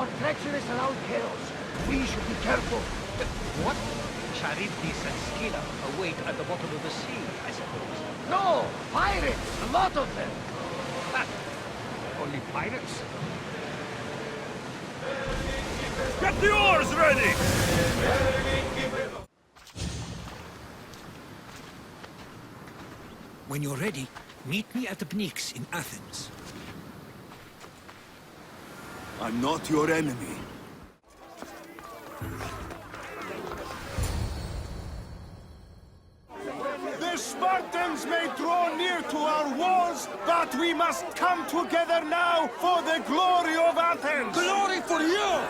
are treacherous around chaos. We should be careful. What? Charybdis and Scylla await at the bottom of the sea, I suppose. No! Pirates! A lot of them! Ha! Only pirates? Get the oars ready! When you're ready, meet me at the Perikles in Athens. I'm not your enemy. The Spartans may draw near to our walls, but we must come together now for the glory of Athens! Glory for you!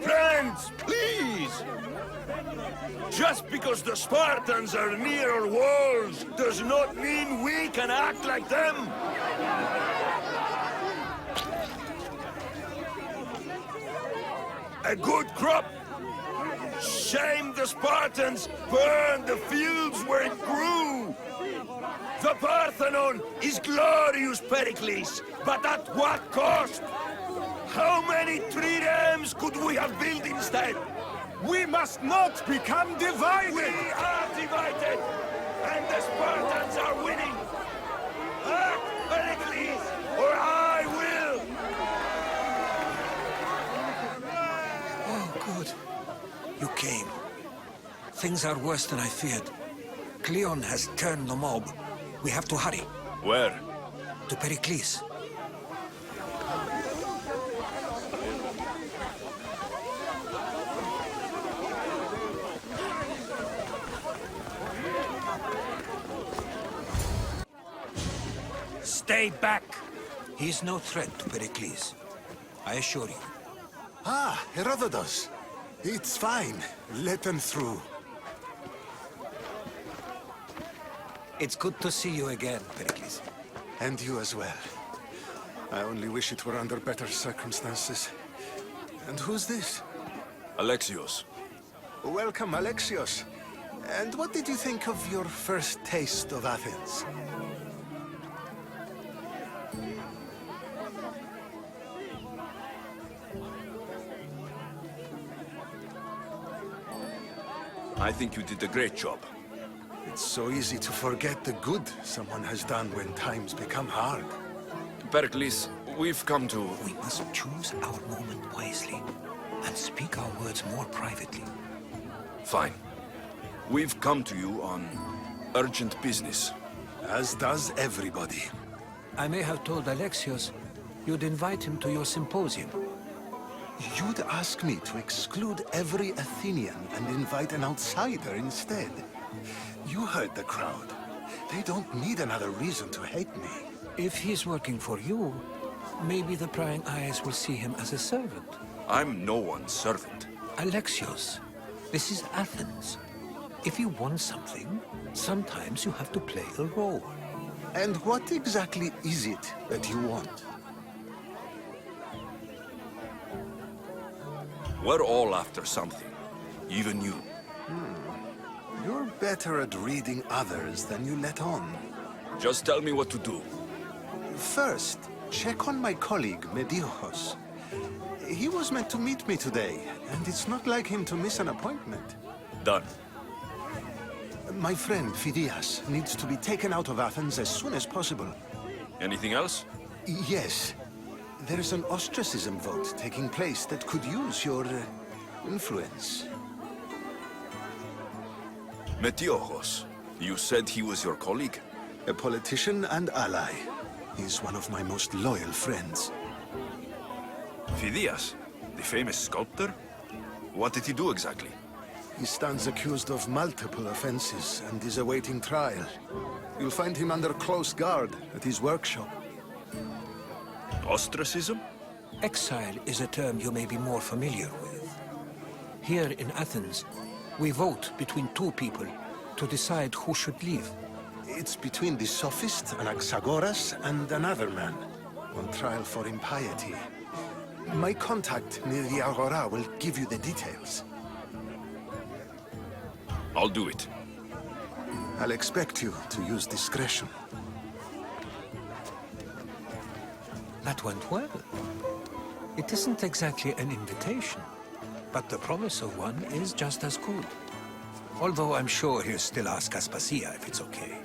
Friends, please! Just because the Spartans are near our walls does not mean we can act like them! A good crop! Shame the Spartans burned the fields where it grew! The Parthenon is glorious, Perikles, but at what cost? How many triremes could we have built instead? We must not become divided! We are divided, and the Spartans are winning! Act, Perikles, or I will! Oh, good. You came. Things are worse than I feared. Cleon has turned the mob. We have to hurry. Where? To Perikles. Stay back! He's no threat to Perikles. I assure you. Ah, Herodotus. It's fine. Let them through. It's good to see you again, Perikles. And you as well. I only wish it were under better circumstances. And who's this? Alexios. Welcome, Alexios. And what did you think of your first taste of Athens? I think you did a great job. It's so easy to forget the good someone has done when times become hard. Perikles, we've come to... We must choose our moment wisely and speak our words more privately. Fine. We've come to you on urgent business. As does everybody. I may have told Alexios you'd invite him to your symposium. You'd ask me to exclude every Athenian and invite an outsider instead. You heard the crowd. They don't need another reason to hate me. If he's working for you, maybe the prying eyes will see him as a servant. I'm no one's servant. Alexios, this is Athens. If you want something, sometimes you have to play a role. And what exactly is it that you want? We're all after something. Even you. You're better at reading others than you let on. Just tell me what to do. First, check on my colleague, Mediochos. He was meant to meet me today, and it's not like him to miss an appointment. Done. My friend, Phidias, needs to be taken out of Athens as soon as possible. Anything else? Yes. There's an ostracism vote taking place that could use your influence. Metiochos. You said he was your colleague? A politician and ally. He's one of my most loyal friends. Phidias, the famous sculptor? What did he do exactly? He stands accused of multiple offenses and is awaiting trial. You'll find him under close guard at his workshop. Ostracism? Exile is a term you may be more familiar with. Here in Athens, we vote between two people to decide who should leave. It's between the sophist Anaxagoras and another man, on trial for impiety. My contact near the Agora will give you the details. I'll do it. I'll expect you to use discretion. That went well. It isn't exactly an invitation, but the promise of one is just as good. Although I'm sure he'll still ask Aspasia if it's okay.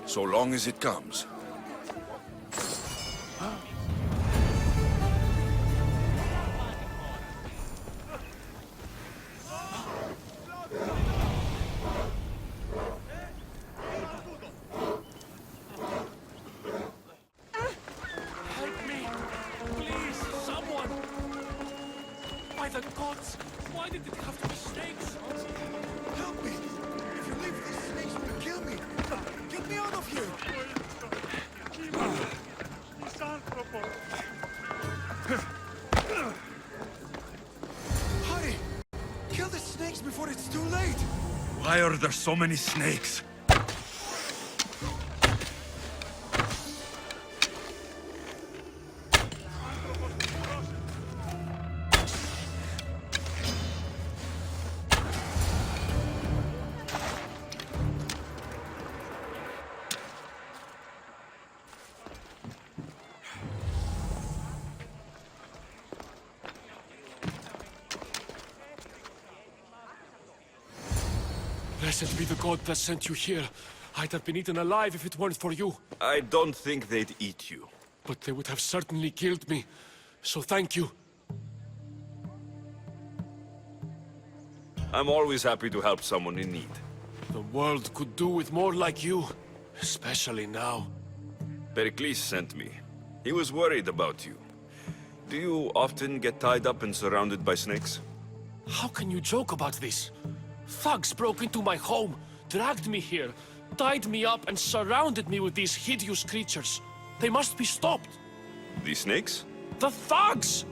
So long as it comes. Help me! Please, someone! By the gods! Why did it have to be snakes? Help me! If you leave these snakes, will kill me! Get me out of here! Hurry! Kill the snakes before it's too late! Why are there so many snakes? Blessed be the god that sent you here. I'd have been eaten alive if it weren't for you. I don't think they'd eat you. But they would have certainly killed me. So thank you. I'm always happy to help someone in need. The world could do with more like you. Especially now. Perikles sent me. He was worried about you. Do you often get tied up and surrounded by snakes? How can you joke about this? Thugs broke into my home, dragged me here, tied me up and surrounded me with these hideous creatures. They must be stopped. These snakes? The thugs!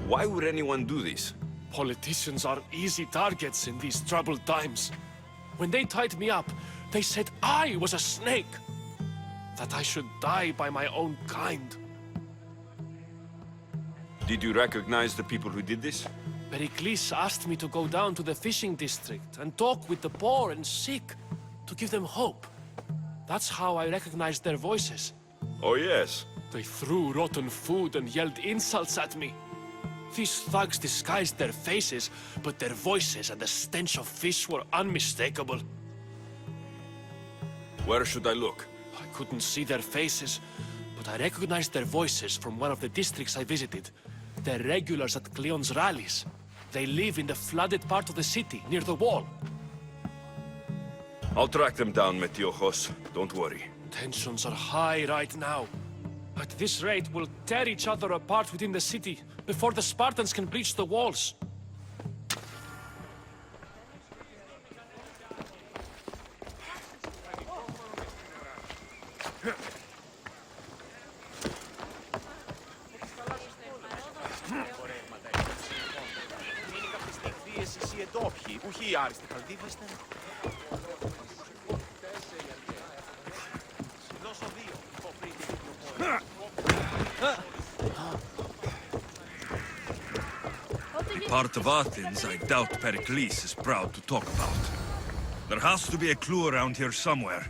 Why would anyone do this? Politicians are easy targets in these troubled times. When they tied me up, they said I was a snake. That I should die by my own kind. Did you recognize the people who did this? Perikles asked me to go down to the fishing district and talk with the poor and sick, to give them hope. That's how I recognized their voices. Oh yes. They threw rotten food and yelled insults at me. These thugs disguised their faces, but their voices and the stench of fish were unmistakable. Where should I look? I couldn't see their faces, but I recognized their voices from one of the districts I visited. They're regulars at Cleon's rallies. They live in the flooded part of the city, near the wall. I'll track them down, Metiochos. Don't worry. Tensions are high right now. At this rate, we'll tear each other apart within the city, before the Spartans can breach the walls. The part of Athens I doubt Perikles is proud to talk about. There has to be a clue around here somewhere.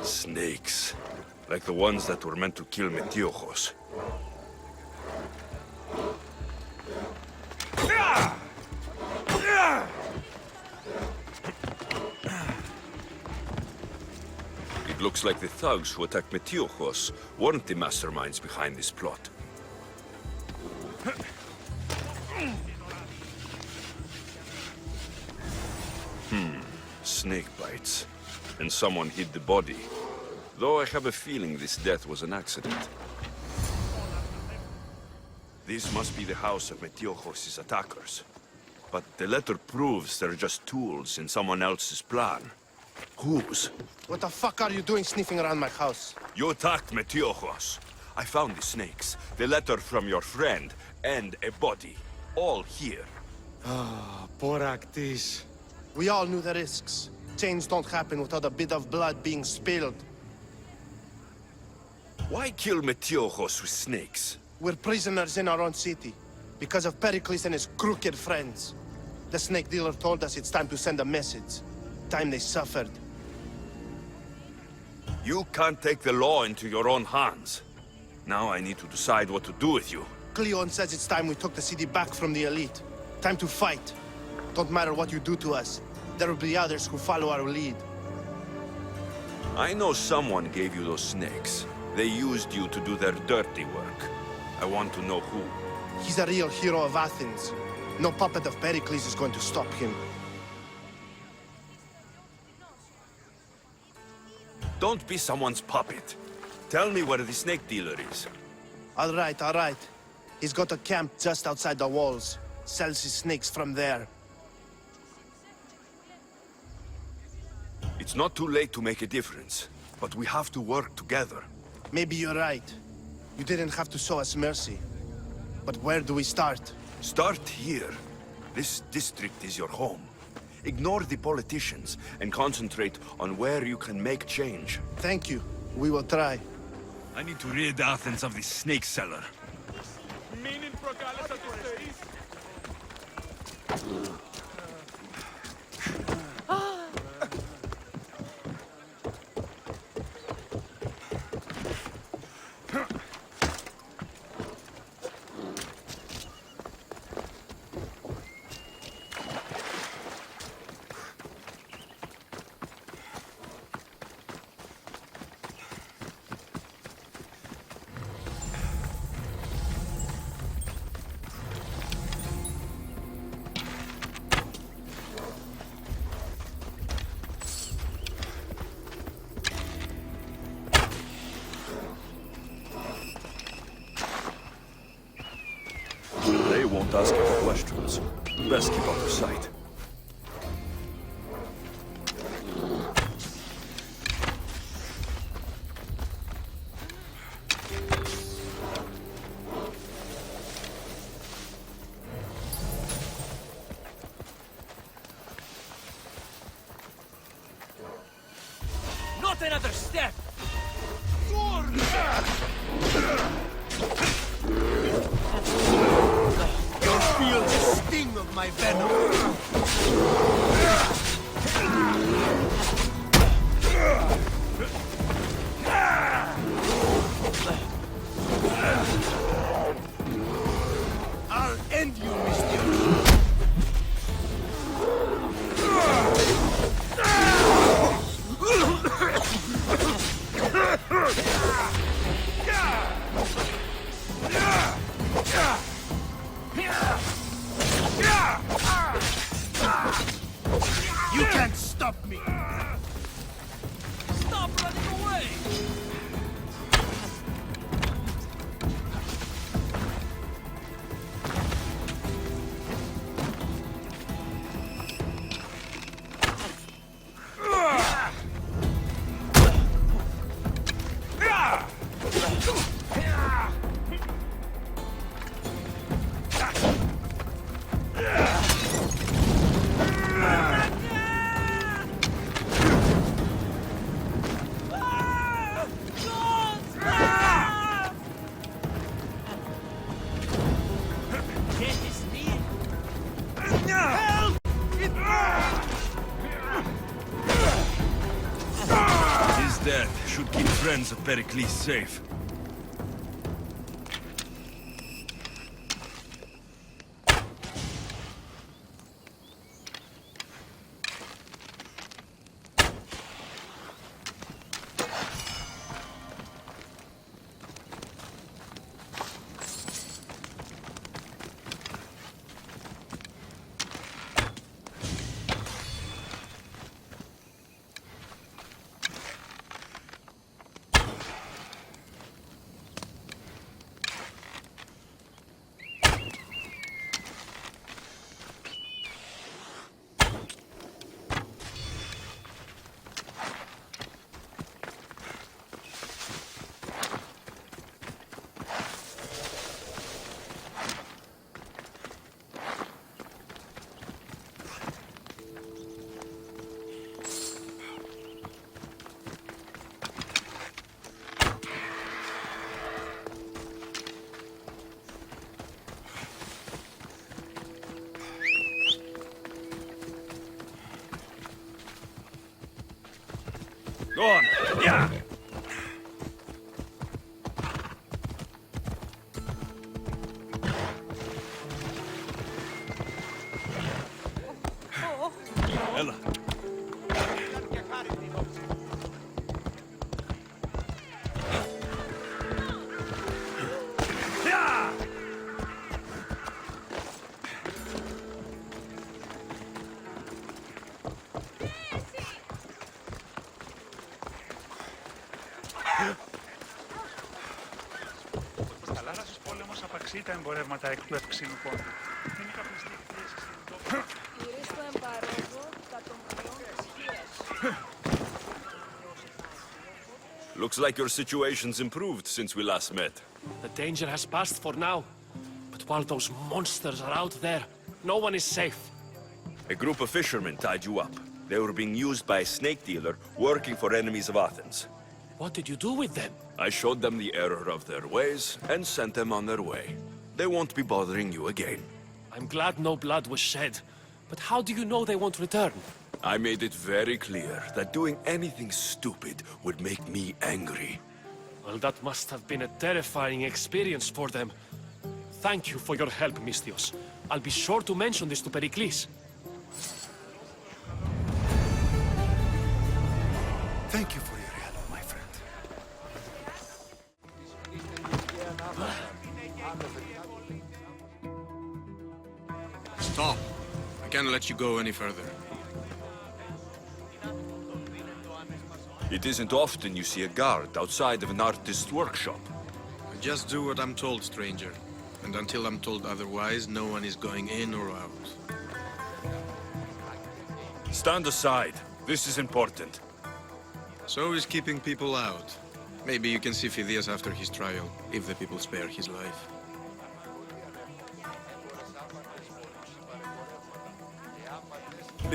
Snakes. Like the ones that were meant to kill Metiochos. It looks like the thugs who attacked Metiochos weren't the masterminds behind this plot. Snake bites. And someone hid the body. Though I have a feeling this death was an accident. This must be the house of Metiochos' attackers. But the letter proves they're just tools in someone else's plan. Whose? What the fuck are you doing sniffing around my house? You attacked Metiochos. I found the snakes, the letter from your friend, and a body. All here. Perikles. We all knew the risks. Change don't happen without a bit of blood being spilled. Why kill Metiojos with snakes? We're prisoners in our own city, because of Perikles and his crooked friends. The snake dealer told us it's time to send a message. Time they suffered. You can't take the law into your own hands. Now I need to decide what to do with you. Cleon says it's time we took the city back from the elite. Time to fight. Don't matter what you do to us. There will be others who follow our lead. I know someone gave you those snakes. They used you to do their dirty work. I want to know who. He's a real hero of Athens. No puppet of Perikles is going to stop him. Don't be someone's puppet. Tell me where the snake dealer is. All right. He's got a camp just outside the walls. Sells his snakes from there. It's not too late to make a difference, but we have to work together. Maybe you're right. You didn't have to show us mercy. But where do we start? Start here. This district is your home. Ignore the politicians and concentrate on where you can make change. Thank you. We will try. I need to rid Athens of this snake seller. They won't ask you questions. Best keep out of sight. Not another step! Feel the sting of my venom. I'll end you, mister. You can't stop me! Stop running away! His death should keep friends of Perikles safe. Go on. Yeah. Ella. Yeah. Θαλάσσιος πόλεμος απαξεί τα εμπορεύματα εκ του ευξήνου πόντου. Είναι καπνιστή πίεση συνειδητότητα. Looks like your situation's improved since we last met. The danger has passed for now. But while those monsters are out there, no one is safe. A group of fishermen tied you up. They were being used by a snake dealer working for enemies of Athens. What did you do with them? I showed them the error of their ways and sent them on their way. They won't be bothering you again. I'm glad no blood was shed. But how do you know they won't return? I made it very clear that doing anything stupid would make me angry. Well, that must have been a terrifying experience for them. Thank you for your help, Misthios. I'll be sure to mention this to Perikles. Thank you for your help, my friend. Stop. I can't let you go any further. It isn't often you see a guard outside of an artist's workshop. I just do what I'm told, stranger. And until I'm told otherwise, no one is going in or out. Stand aside. This is important. So is keeping people out. Maybe you can see Phidias after his trial, if the people spare his life.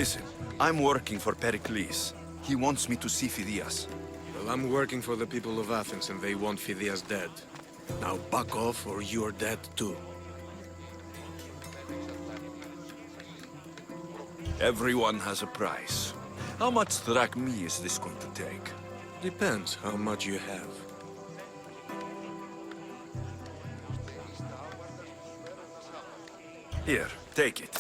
Listen, I'm working for Perikles. He wants me to see Phidias. Well, I'm working for the people of Athens, and they want Phidias dead. Now back off, or you're dead too. Everyone has a price. How much drachmi is this going to take? Depends how much you have. Here, take it.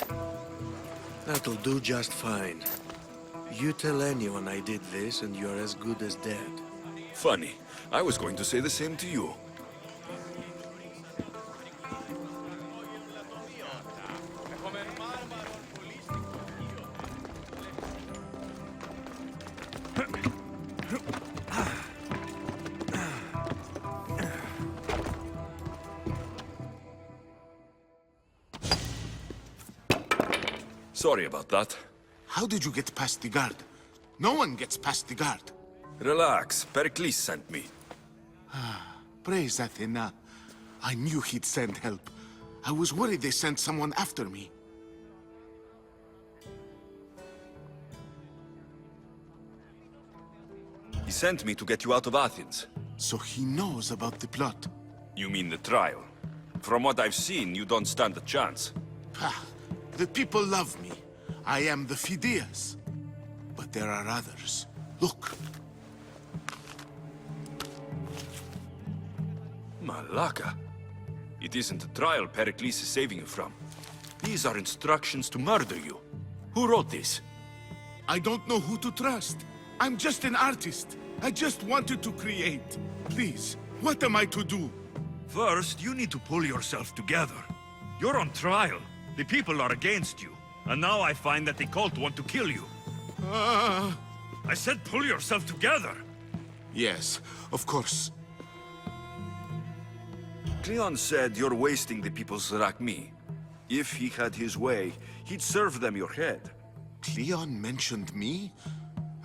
That'll do just fine. You tell anyone I did this, and you're as good as dead. Funny. I was going to say the same to you. Sorry about that. How did you get past the guard? No one gets past the guard. Relax. Perikles sent me. Praise Athena. I knew he'd send help. I was worried they sent someone after me. He sent me to get you out of Athens. So he knows about the plot. You mean the trial? From what I've seen, you don't stand a chance. The people love me. I am the Phidias. But there are others. Look. Malaka. It isn't a trial Perikles is saving you from. These are instructions to murder you. Who wrote this? I don't know who to trust. I'm just an artist. I just wanted to create. Please, what am I to do? First, you need to pull yourself together. You're on trial. The people are against you. And now I find that the cult want to kill you. I said pull yourself together. Yes, of course. Cleon said you're wasting the people's drachmi. If he had his way, he'd serve them your head. Cleon mentioned me?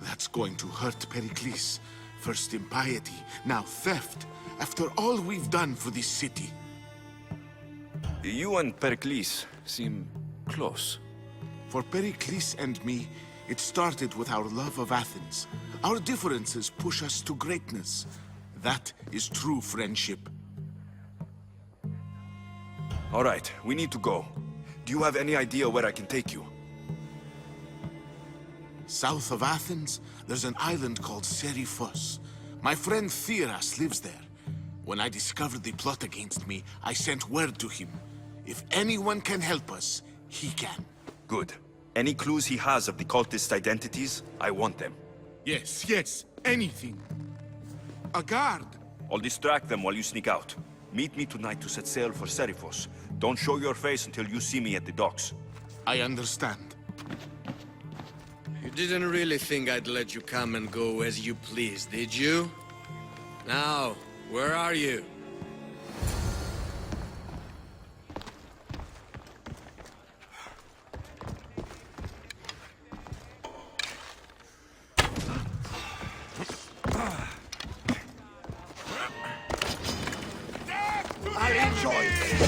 That's going to hurt Perikles. First impiety, now theft. After all we've done for this city. You and Perikles seem close. For Perikles and me, it started with our love of Athens. Our differences push us to greatness. That is true friendship. All right, we need to go. Do you have any idea where I can take you? South of Athens, there's an island called Seriphos. My friend Theras lives there. When I discovered the plot against me, I sent word to him. If anyone can help us, he can. Good. Any clues he has of the cultists' identities, I want them. Yes, anything. A guard. I'll distract them while you sneak out. Meet me tonight to set sail for Seriphos. Don't show your face until you see me at the docks. I understand. You didn't really think I'd let you come and go as you please, did you? Now, where are you? I'll enjoy this.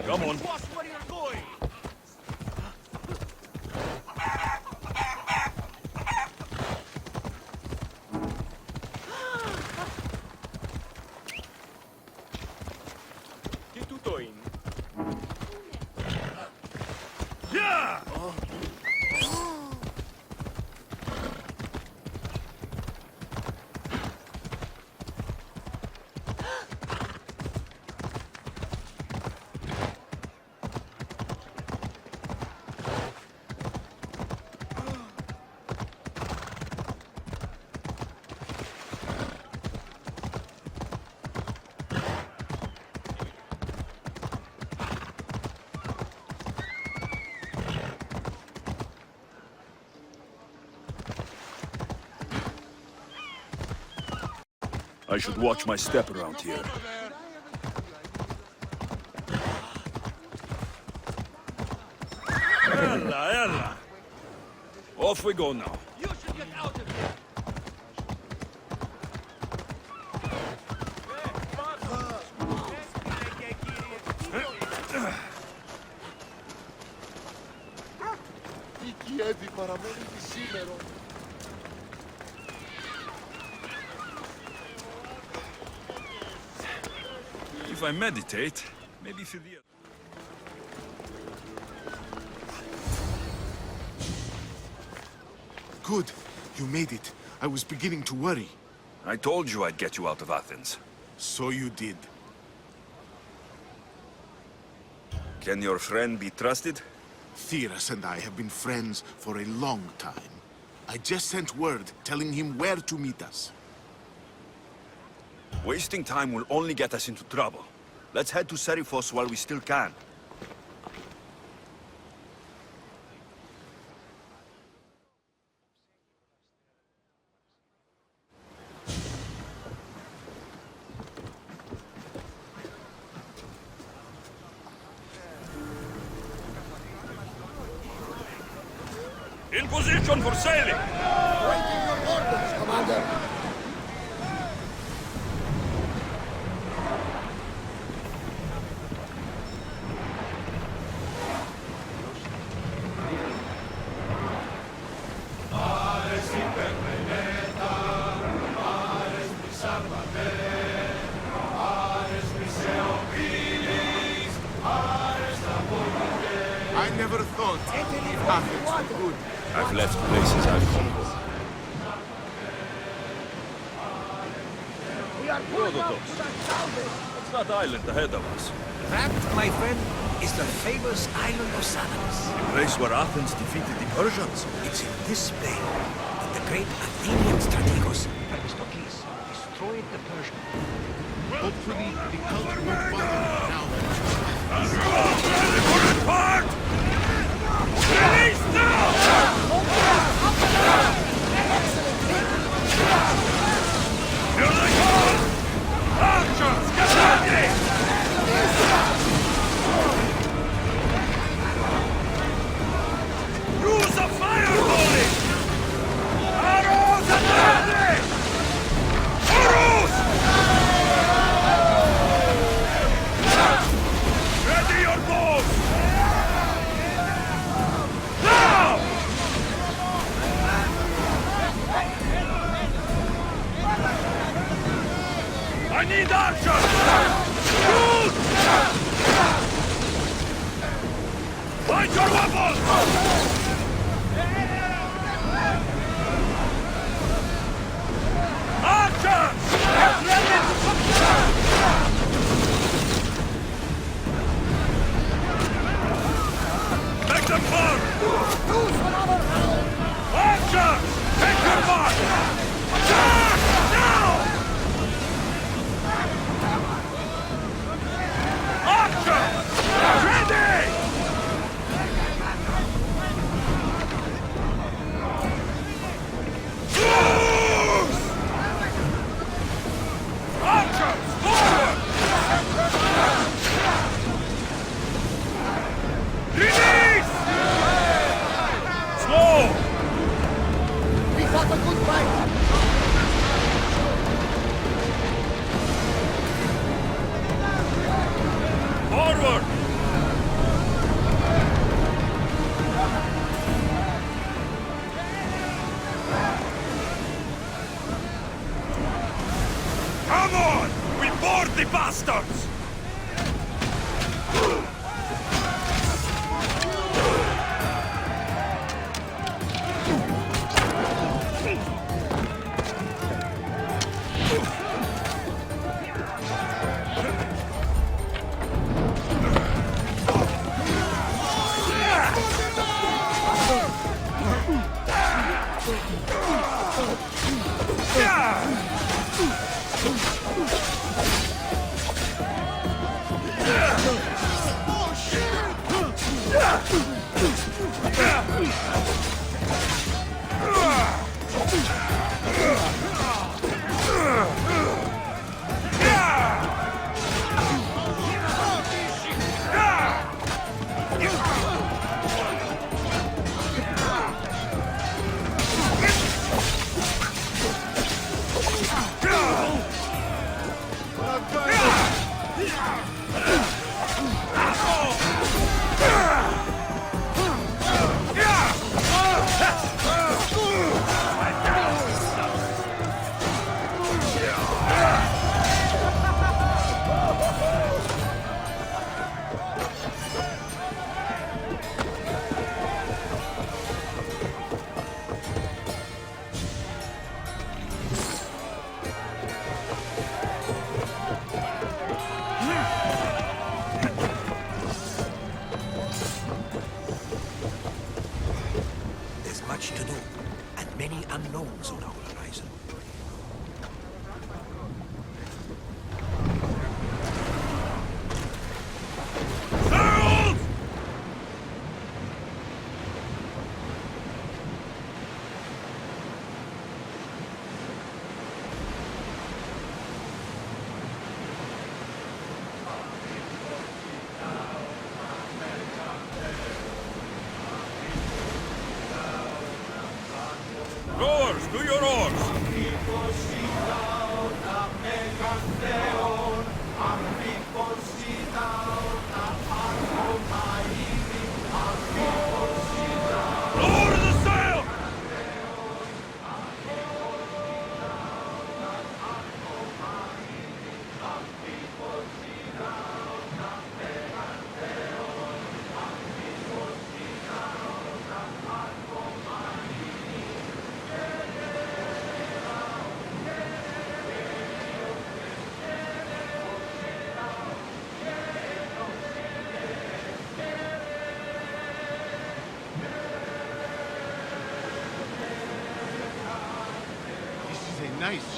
Come on. Τι τούτο είναι? I should watch my step around here. Ella! Off we go now. You should get out of here! Η Κιέβη παραμένει τη σήμερα. If I meditate, maybe for the... Good. You made it. I was beginning to worry. I told you I'd get you out of Athens. So you did. Can your friend be trusted? Theras and I have been friends for a long time. I just sent word telling him where to meet us. Wasting time will only get us into trouble. Let's head to Seriphos while we still can. In position for sailing! Waiting your orders, Commander. I never thought Athens was good. I've left places I've conquered. Rhodotos. What's that island ahead of us? That, my friend, is the famous island of Salamis. The place where Athens defeated the Persians. It's in this bay that the great Athenian strategos Perikles destroyed the Persian. Hopefully, the cult won't bother now that Ready for attack! Release now! Here they come! Archers, get ready! Use a fire volley! Arrows at ready! Arrows! Ready your bows! Now! I need archers! Shoot! Find your weapons! Archers! Get ready to make them burn! Archers! Take your mark! Attack! Now! Archers! Ready! Loose! Archers! Forward! Release! Slow! we fought a good fight. Forward! Come on! We board the bastards!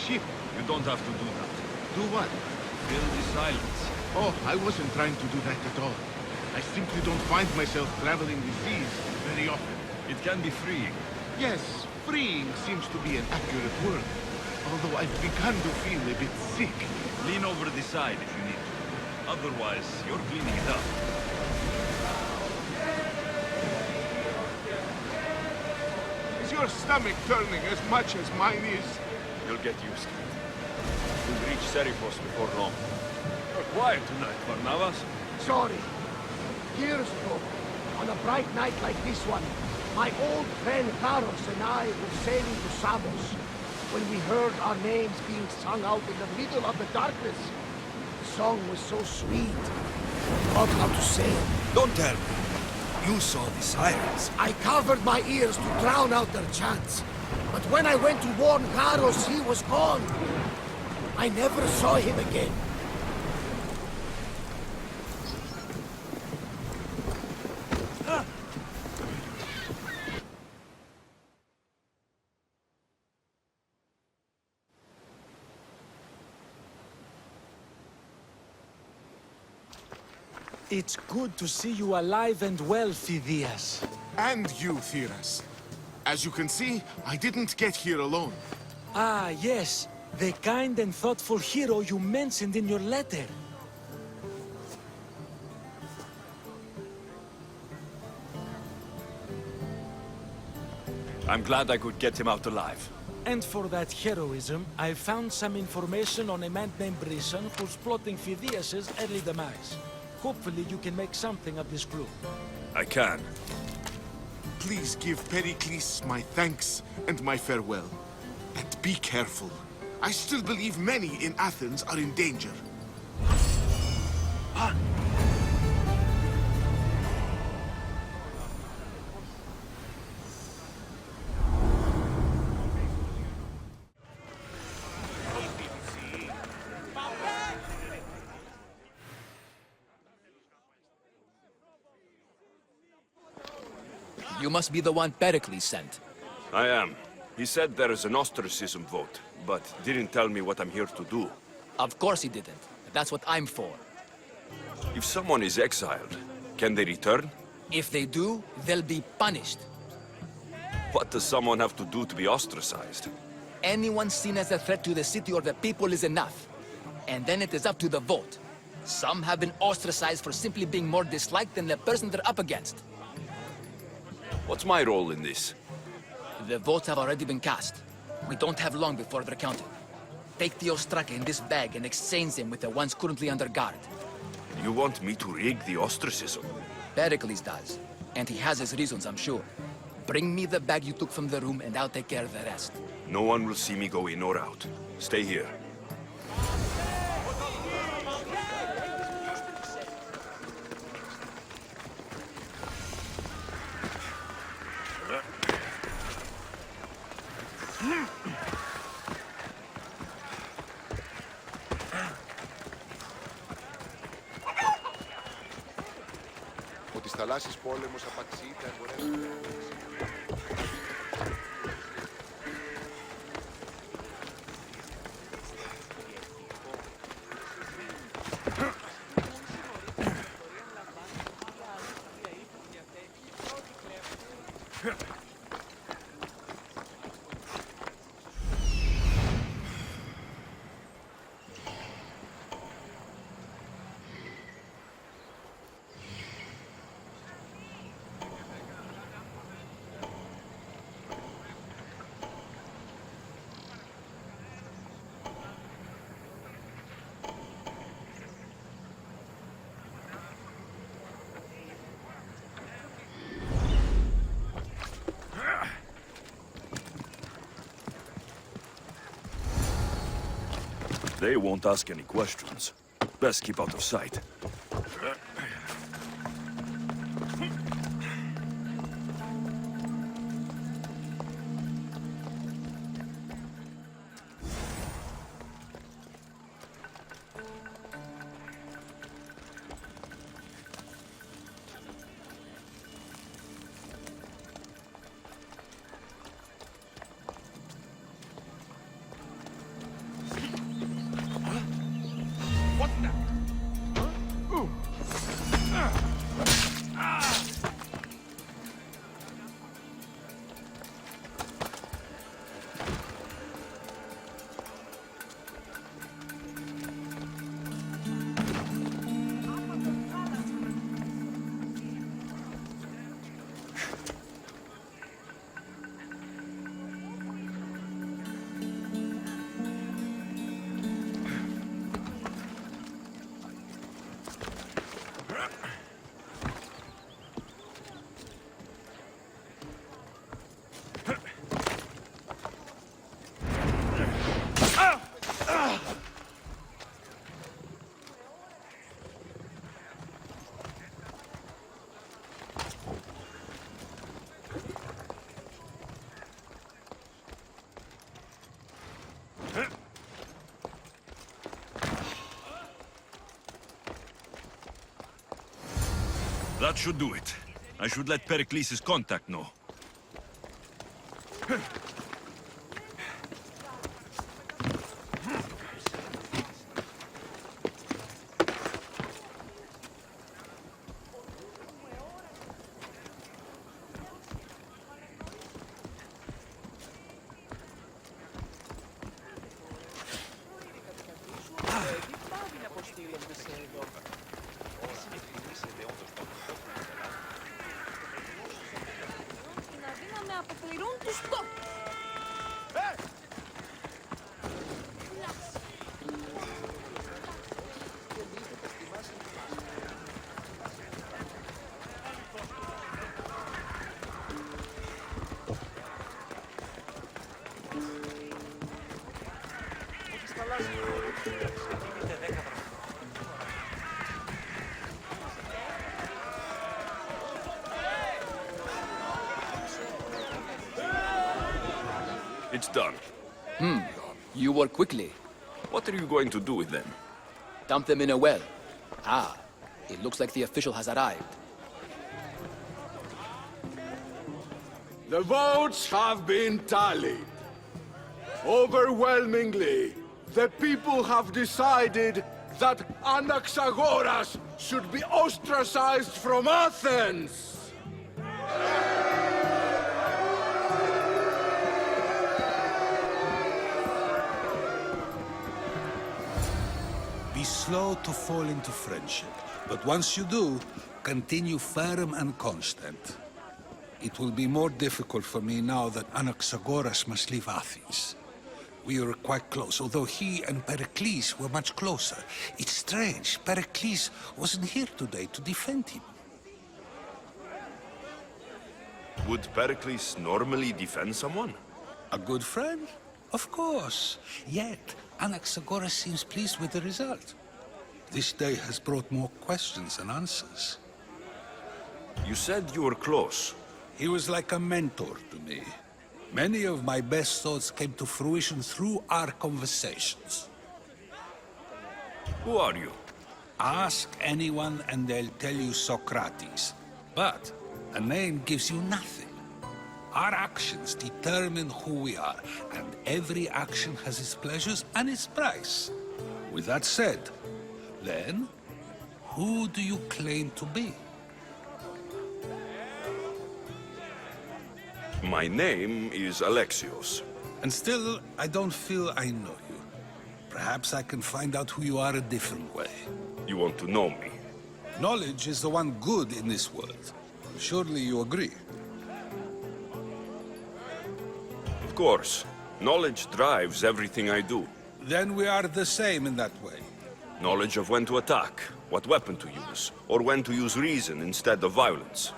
ship. You don't have to do that. Do what? Fill the silence. Oh, I wasn't trying to do that at all. I simply don't find myself traveling the seas very often. It can be freeing. Yes, freeing seems to be an accurate word. Although I've begun to feel a bit sick. Lean over the side if you need to. Otherwise, you're cleaning it up. Is your stomach turning as much as mine is? You'll get used to it. We'll reach Serifos before long. You're quiet tonight, Barnabas. Sorry. Years ago, on a bright night like this one, my old friend Karos and I were sailing to Samos when we heard our names being sung out in the middle of the darkness. The song was so sweet. I forgot how to sail. Don't tell me. You saw the sirens. I covered my ears to drown out their chants. But when I went to warn Karos, he was gone. I never saw him again. It's good to see you alive and well, Phidias. And you, Theras. As you can see, I didn't get here alone. Ah, yes. The kind and thoughtful hero you mentioned in your letter. I'm glad I could get him out alive. And for that heroism, I found some information on a man named Brisson who's plotting Phidias' early demise. Hopefully you can make something of this clue. I can. Please give Perikles my thanks and my farewell. And be careful. I still believe many in Athens are in danger. You must be the one Perikles sent. I am. He said there is an ostracism vote, but didn't tell me what I'm here to do. Of course he didn't. That's what I'm for. If someone is exiled, can they return? If they do, they'll be punished. What does someone have to do to be ostracized? Anyone seen as a threat to the city or the people is enough. And then it is up to the vote. Some have been ostracized for simply being more disliked than the person they're up against. What's my role in this? The votes have already been cast. We don't have long before they're counted. Take the Ostraka in this bag and exchange them with the ones currently under guard. You want me to rig the ostracism? Perikles does. And he has his reasons, I'm sure. Bring me the bag you took from the room and I'll take care of the rest. No one will see me go in or out. Stay here. Ο της θαλάσσης πόλεμος απαξιεί τα εμπορεύματα. They won't ask any questions. Best keep out of sight. That should do it. I should let Perikles' contact know. It's done. You work quickly. What are you going to do with them? Dump them in a well. Ah, it looks like the official has arrived. The votes have been tallied. Overwhelmingly, the people have decided that Anaxagoras should be ostracized from Athens! Be slow to fall into friendship, but once you do, continue firm and constant. It will be more difficult for me now that Anaxagoras must leave Athens. We were quite close, although he and Perikles were much closer. It's strange, Perikles wasn't here today to defend him. Would Perikles normally defend someone? A good friend? Of course. Yet, Anaxagoras seems pleased with the result. This day has brought more questions than answers. You said you were close. He was like a mentor to me. Many of my best thoughts came to fruition through our conversations. Who are you? Ask anyone and they'll tell you Socrates. But a name gives you nothing. Our actions determine who we are, and every action has its pleasures and its price. With that said, then, who do you claim to be? My name is Alexios. And still, I don't feel I know you. Perhaps I can find out who you are a different way. You want to know me? Knowledge is the one good in this world. Surely you agree? Of course. Knowledge drives everything I do. Then we are the same in that way. Knowledge of when to attack, what weapon to use, or when to use reason instead of violence.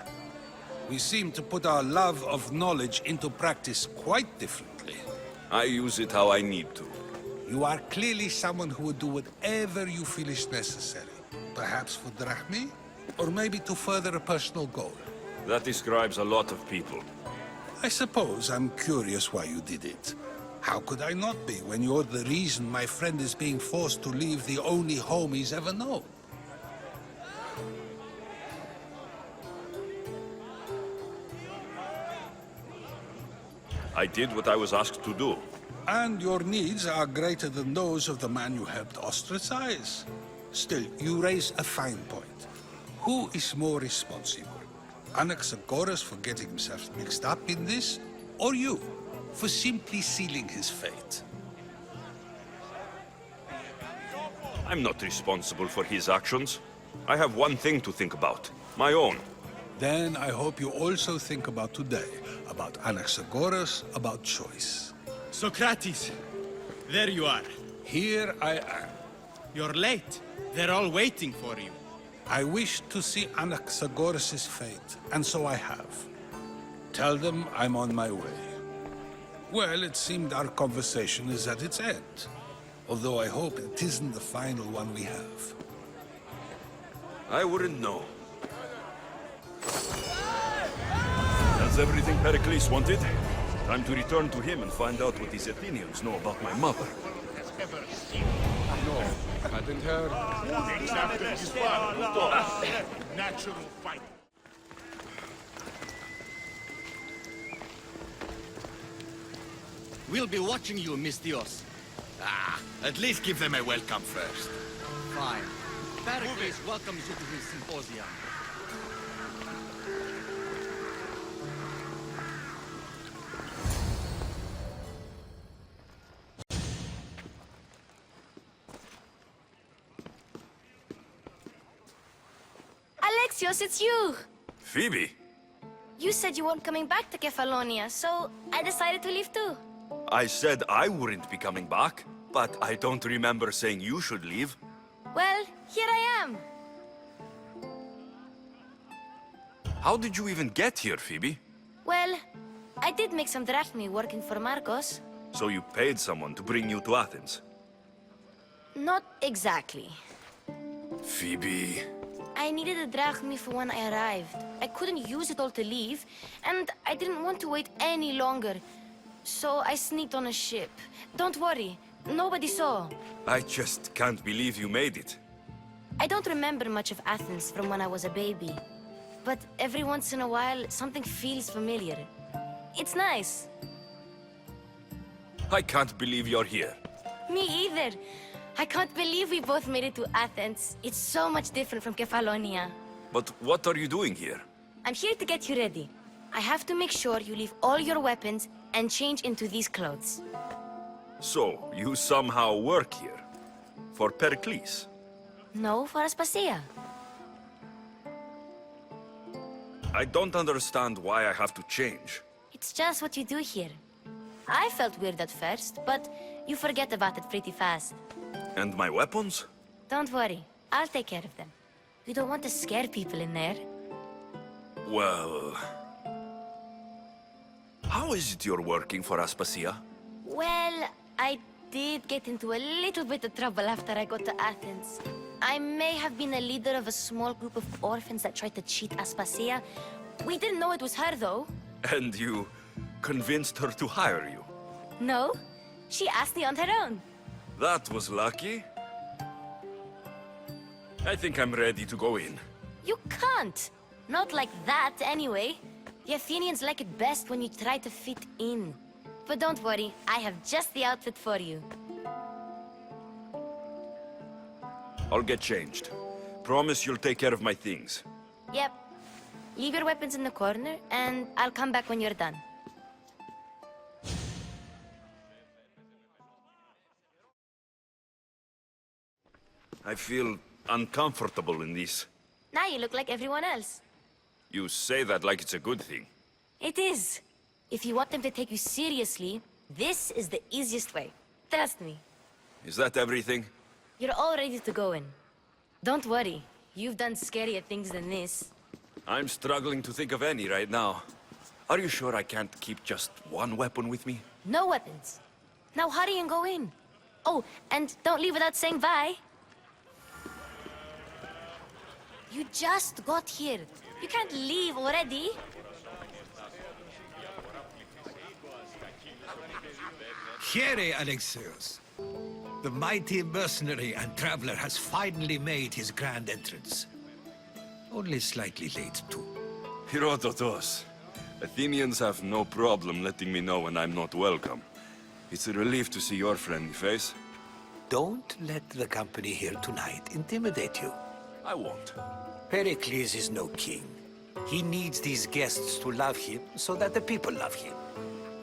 We seem to put our love of knowledge into practice quite differently. I use it how I need to. You are clearly someone who would do whatever you feel is necessary. Perhaps for drachmi, or maybe to further a personal goal. That describes a lot of people. I suppose I'm curious why you did it. How could I not be when you're the reason my friend is being forced to leave the only home he's ever known? I did what I was asked to do. And your needs are greater than those of the man you helped ostracize. Still, you raise a fine point. Who is more responsible? Anaxagoras for getting himself mixed up in this, or you, for simply sealing his fate? I'm not responsible for his actions. I have one thing to think about, my own. Then I hope you also think about today, about Anaxagoras, about choice. Socrates, there you are. Here I am. You're late. They're all waiting for you. I wish to see Anaxagoras' fate, and so I have. Tell them I'm on my way. Well, it seemed our conversation is at its end. Although I hope it isn't the final one we have. I wouldn't know. That's everything Perikles wanted. Time to return to him and find out what these Athenians know about my mother. No, hadn't heard. Natural fight. We'll be watching you, Miss Dios. Ah, at least give them a welcome first. Fine. Perikles welcomes you to his Symposium. Alexios, it's you! Phoebe? You said you weren't coming back to Kefalonia, so I decided to leave too. I said I wouldn't be coming back, but I don't remember saying you should leave. Well, here I am. How did you even get here, Phoebe? Well, I did make some drachmi working for Marcos. So you paid someone to bring you to Athens? Not exactly. Phoebe... I needed a drachmi for when I arrived. I couldn't use it all to leave, and I didn't want to wait any longer. So I sneaked on a ship. Don't worry, nobody saw. I just can't believe you made it. I don't remember much of Athens from when I was a baby. But every once in a while, something feels familiar. It's nice. I can't believe you're here. Me either. I can't believe we both made it to Athens. It's so much different from Kefalonia. But what are you doing here? I'm here to get you ready. I have to make sure you leave all your weapons and change into these clothes. So, you somehow work here? For Perikles? No, for Aspasia. I don't understand why I have to change. It's just what you do here. I felt weird at first, but you forget about it pretty fast. And my weapons? Don't worry, I'll take care of them. You don't want to scare people in there. Well... How is it you're working for Aspasia? Well, I did get into a little bit of trouble after I got to Athens. I may have been a leader of a small group of orphans that tried to cheat Aspasia. We didn't know it was her, though. And you convinced her to hire you? No, she asked me on her own. That was lucky. I think I'm ready to go in. You can't. Not like that, anyway. The Athenians like it best when you try to fit in. But don't worry, I have just the outfit for you. I'll get changed. Promise you'll take care of my things. Yep. Leave your weapons in the corner, and I'll come back when you're done. I feel uncomfortable in this. Now you look like everyone else. You say that like it's a good thing. It is. If you want them to take you seriously, this is the easiest way. Trust me. Is that everything? You're all ready to go in. Don't worry. You've done scarier things than this. I'm struggling to think of any right now. Are you sure I can't keep just one weapon with me? No weapons. Now hurry and go in. Oh, and don't leave without saying bye. You just got here. You can't leave already. Here, Alexios. The mighty mercenary and traveler has finally made his grand entrance. Only slightly late, too. Herodotos. Athenians have no problem letting me know when I'm not welcome. It's a relief to see your friendly face. Don't let the company here tonight intimidate you. I won't. Perikles is no king. He needs these guests to love him so that the people love him.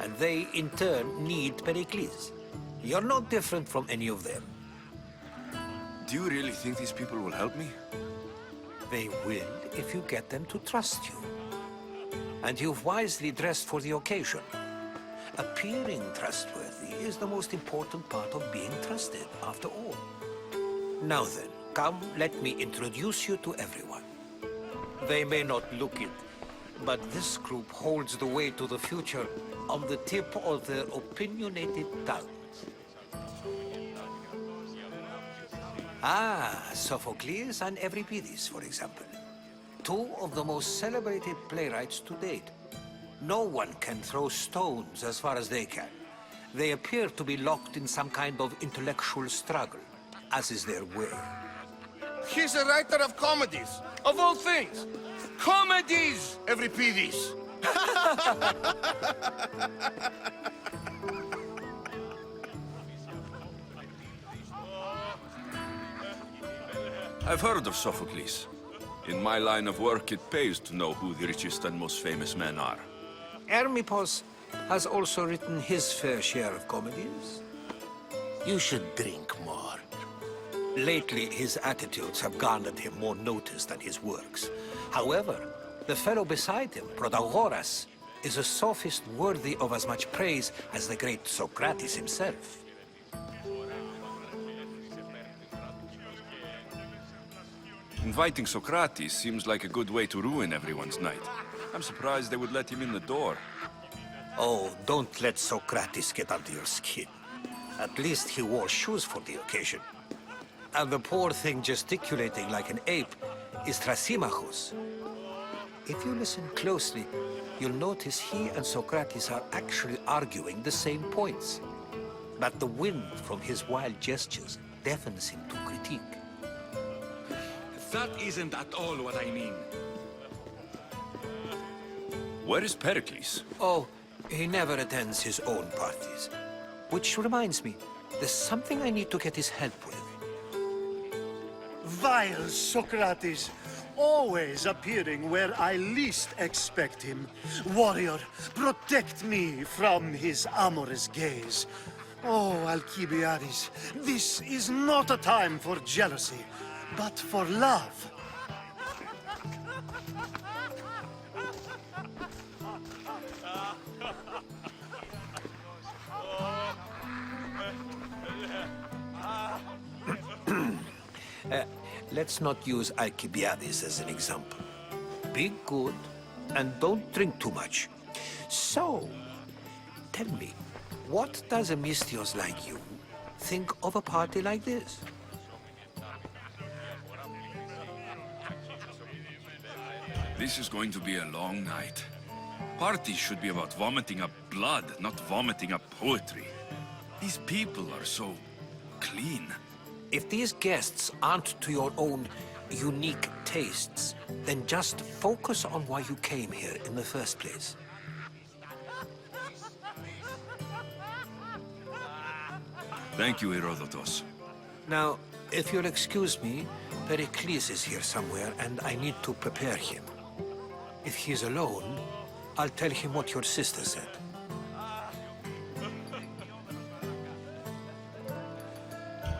And they, in turn, need Perikles. You're no different from any of them. Do you really think these people will help me? They will if you get them to trust you. And you've wisely dressed for the occasion. Appearing trustworthy is the most important part of being trusted, after all. Now then, come, let me introduce you to everyone. They may not look it, but this group holds the way to the future on the tip of their opinionated tongues. Ah, Sophocles and Euripides, for example. Two of the most celebrated playwrights to date. No one can throw stones as far as they can. They appear to be locked in some kind of intellectual struggle, as is their way. He's a writer of comedies, of all things. Comedies, Euripides. I've heard of Sophocles. In my line of work, it pays to know who the richest and most famous men are. Hermippos has also written his fair share of comedies. You should drink more. Lately, his attitudes have garnered him more notice than his works. However, the fellow beside him, Protagoras, is a sophist worthy of as much praise as the great Socrates himself. Inviting Socrates seems like a good way to ruin everyone's night. I'm surprised they would let him in the door. Oh, don't let Socrates get under your skin. At least he wore shoes for the occasion. And the poor thing gesticulating like an ape is Thrasymachus. If you listen closely, you'll notice he and Socrates are actually arguing the same points. But the wind from his wild gestures deafens him to critique. That isn't at all what I mean. Where is Perikles? Oh, he never attends his own parties. Which reminds me, there's something I need to get his help with. Vile Socrates, always appearing where I least expect him. Warrior, protect me from his amorous gaze. Oh, Alcibiades, this is not a time for jealousy, but for love. Let's not use Alcibiades as an example. Be good and don't drink too much. So, tell me, what does a Mystios like you think of a party like this? This is going to be a long night. Parties should be about vomiting up blood, not vomiting up poetry. These people are so clean. If these guests aren't to your own unique tastes, then just focus on why you came here in the first place. Thank you, Herodotus. Now, if you'll excuse me, Perikles is here somewhere, and I need to prepare him. If he's alone, I'll tell him what your sister said.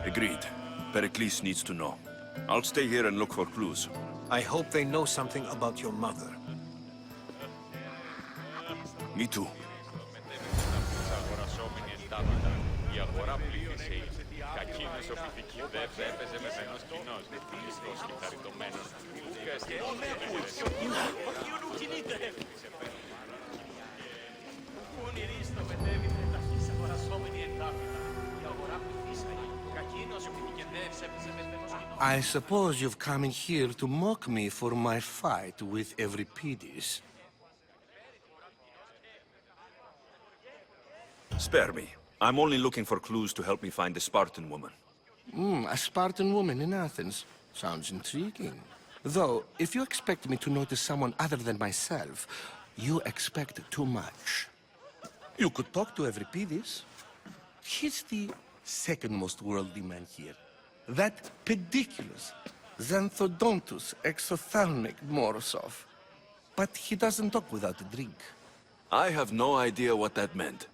Agreed. Perikles needs to know. I'll stay here and look for clues. I hope they know something about your mother. Me too. I suppose you've come in here to mock me for my fight with Euripides. Spare me. I'm only looking for clues to help me find the Spartan woman. A Spartan woman in Athens. Sounds intriguing. Though, if you expect me to notice someone other than myself, you expect too much. You could talk to Euripides. He's the second most worldly man here. That pediculous, xanthodontus, exophthalmic Morosov. But he doesn't talk without a drink. I have no idea what that meant.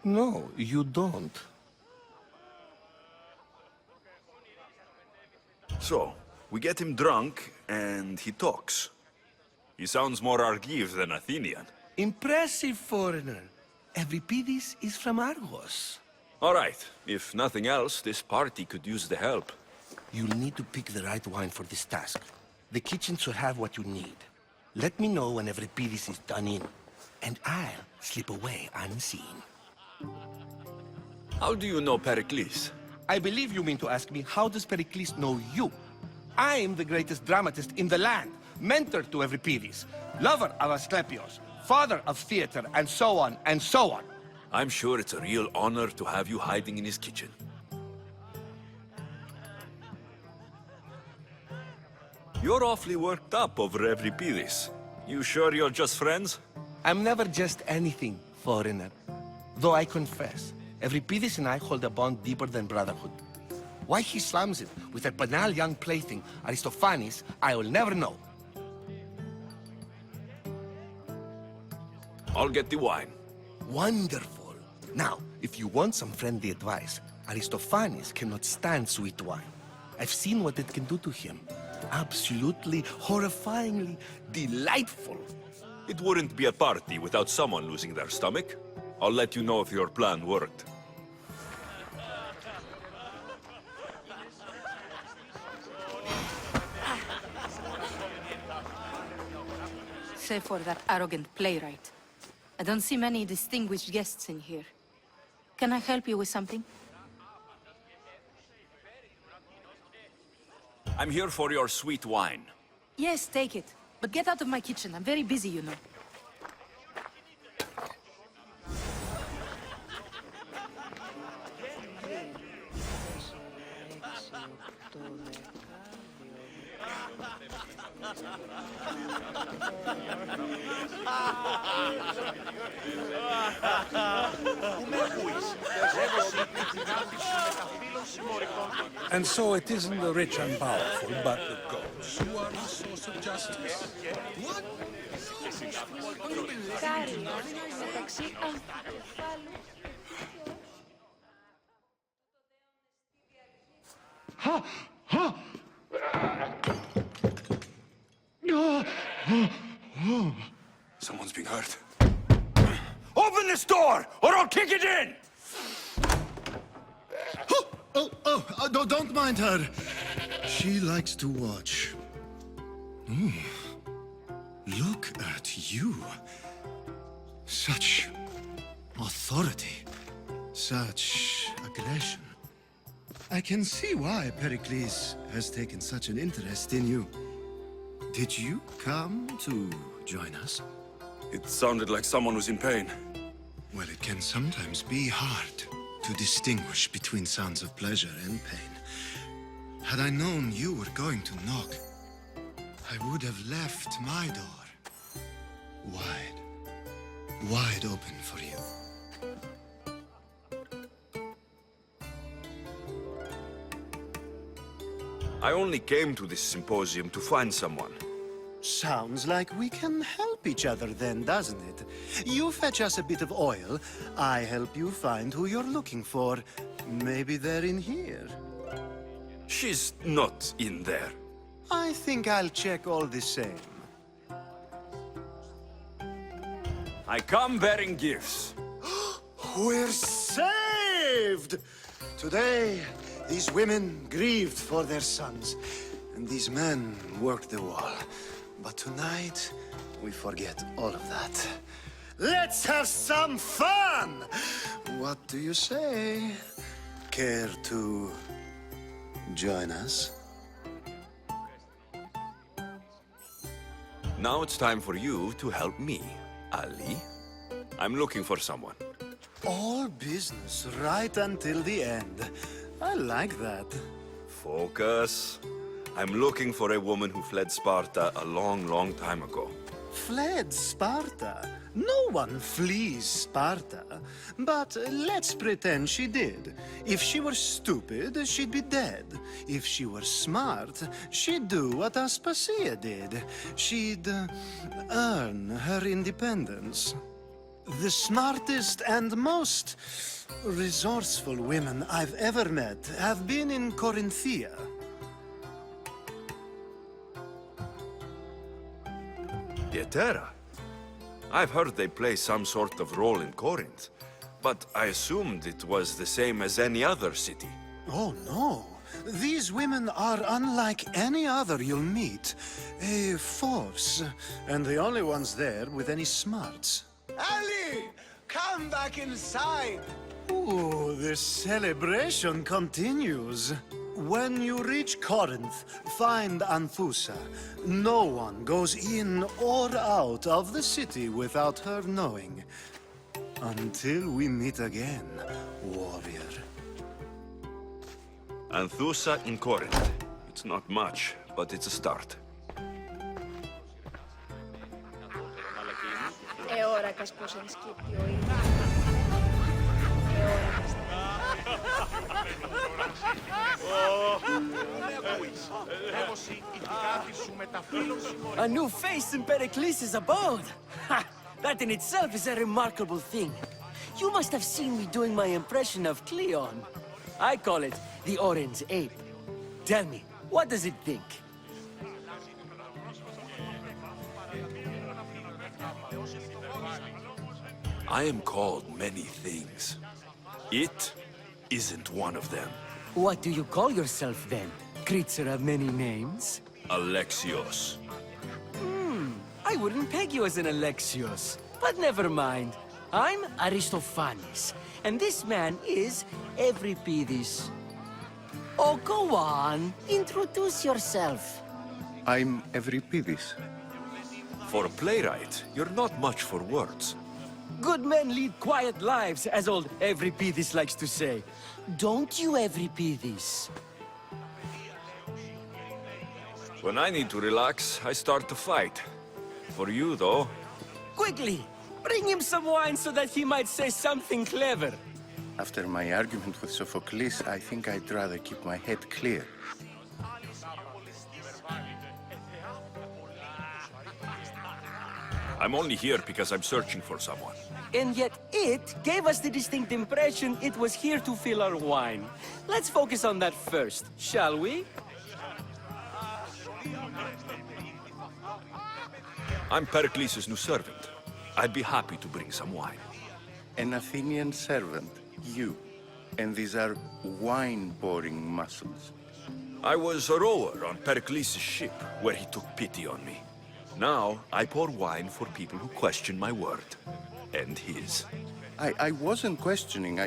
No, you don't. So, we get him drunk, and he talks. He sounds more Argive than Athenian. Impressive, foreigner. Euripides is from Argos. All right. If nothing else, this party could use the help. You'll need to pick the right wine for this task. The kitchen should have what you need. Let me know when Euripides is done in, and I'll slip away unseen. How do you know Perikles? I believe you mean to ask me, how does Perikles know you? I am the greatest dramatist in the land, mentor to Euripides, lover of Asclepios, father of theater, and so on, and so on. I'm sure it's a real honor to have you hiding in his kitchen. You're awfully worked up over Euripides. You sure you're just friends? I'm never just anything, foreigner. Though I confess, Euripides and I hold a bond deeper than brotherhood. Why he slams it with that banal young plaything, Aristophanes, I will never know. I'll get the wine. Wonderful. Now, if you want some friendly advice, Aristophanes cannot stand sweet wine. I've seen what it can do to him. Absolutely, horrifyingly delightful. It wouldn't be a party without someone losing their stomach. I'll let you know if your plan worked. Save for that arrogant playwright. I don't see many distinguished guests in here. Can I help you with something? I'm here for your sweet wine. Yes, take it. But get out of my kitchen. I'm very busy, you know. And so it isn't the rich and powerful, but the gods who are the source of justice. What? Someone's being hurt. Open this door, or I'll kick it in! No, don't mind her. She likes to watch. Ooh. Look at you. Such authority. Such aggression. I can see why Perikles has taken such an interest in you. Did you come to join us? It sounded like someone was in pain. Well, it can sometimes be hard to distinguish between sounds of pleasure and pain. Had I known you were going to knock, I would have left my door wide open for you. I only came to this symposium to find someone. Sounds like we can help each other then, doesn't it? You fetch us a bit of oil, I help you find who you're looking for. Maybe they're in here. She's not in there. I think I'll check all the same. I come bearing gifts. We're saved! Today, these women grieved for their sons, and these men worked the wall. But tonight, we forget all of that. Let's have some fun! What do you say? Care to join us? Now it's time for you to help me, Ali. I'm looking for someone. All business right until the end. I like that. Focus. I'm looking for a woman who fled Sparta a long, long time ago. Fled Sparta? No one flees Sparta. But let's pretend she did. If she were stupid, she'd be dead. If she were smart, she'd do what Aspasia did. She'd earn her independence. The smartest and most resourceful women I've ever met have been in Corinthia. Dietera? I've heard they play some sort of role in Corinth, but I assumed it was the same as any other city. Oh, no. These women are unlike any other you'll meet. A force, and the only ones there with any smarts. Ali! Come back inside! Ooh, the celebration continues. When you reach Corinth, find Anthusa. No one goes in or out of the city without her knowing. Until we meet again, warrior. Anthusa in Corinth. It's not much, but it's a start. Εώρακας πως ενσκύπτει ο ήλιος. Εώρακας. A new face in Perikles' abode! Ha! That in itself is a remarkable thing. You must have seen me doing my impression of Cleon. I call it the Orange Ape. Tell me, what does it think? I am called many things. It isn't one of them. What do you call yourself then? Creature of many names? Alexios. I wouldn't peg you as an Alexios. But never mind. I'm Aristophanes, and this man is Euripides. Oh, go on. Introduce yourself. I'm Euripides. For a playwright, you're not much for words. Good men lead quiet lives, as old Euripides likes to say. Don't you, Euripides? When I need to relax, I start to fight. For you, though... Quickly! Bring him some wine so that he might say something clever. After my argument with Sophocles, I think I'd rather keep my head clear. I'm only here because I'm searching for someone. And yet it gave us the distinct impression it was here to fill our wine. Let's focus on that first, shall we? I'm Perikles' new servant. I'd be happy to bring some wine. An Athenian servant, you. And these are wine-pouring muscles. I was a rower on Perikles' ship, where he took pity on me. Now, I pour wine for people who question my word. And his. I wasn't questioning.